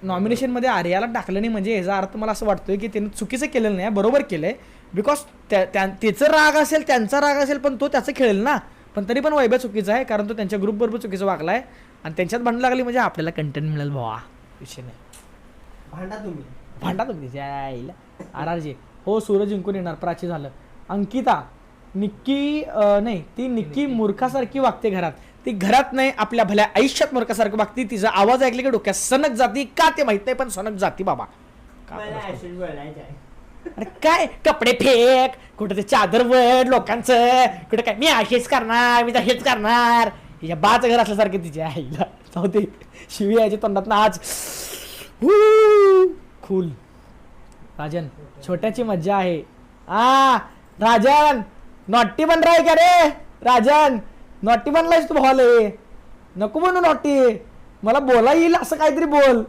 नॉमिनेशनमध्ये आर्याला टाकलं नाही म्हणजे याचा अर्थ मला असं वाटतोय की त्यानं चुकीचं केलेलं नाही, बरोबर केलंय. बिकॉज त्याचं राग असेल, त्यांचा राग असेल, पण तो त्याचं खेळेल ना. पण तरी पण वैभव चुकीचा आहे, कारण तो त्यांच्या ग्रुपबरोबर चुकीचं वागलाय आणि त्यांच्यात भांडण लागली म्हणजे आपल्याला कंटेंट मिळेल भावा, विषय नाही. भांडा तुम्ही जायला RRJ. हो सूरज जिंकून येणार, प्राची झालं. अंकिता, निक्की नाही, ती निक्की मूर्खासारखी वागते घरात. ती घरात नाही आपल्या भल्या आयुष्यात मूर्खासारखं वागते. तिचा आवाज ऐकले की डोक्यात सनक जाती, का ते माहित नाही पण सनक जाती बाबा. अरे काय कपडे फेक, कुठं ते चादर वर लोकांचं, कुठं काय मी असेच करणार, मी हेच करणार. हिच्या बाचं घर असल्यासारखं तिच्या आईला जाऊते. शिवी यायच्या तोंडात ना आज. खूल राजन, छोट्याची मज्जा आहे. राजन नॉटी बन रहा है क्या रे? राजन नॉटी बनलायस तू भावाले, नको बनू नॉटी, मला बोला येईल असं काहीतरी बोल.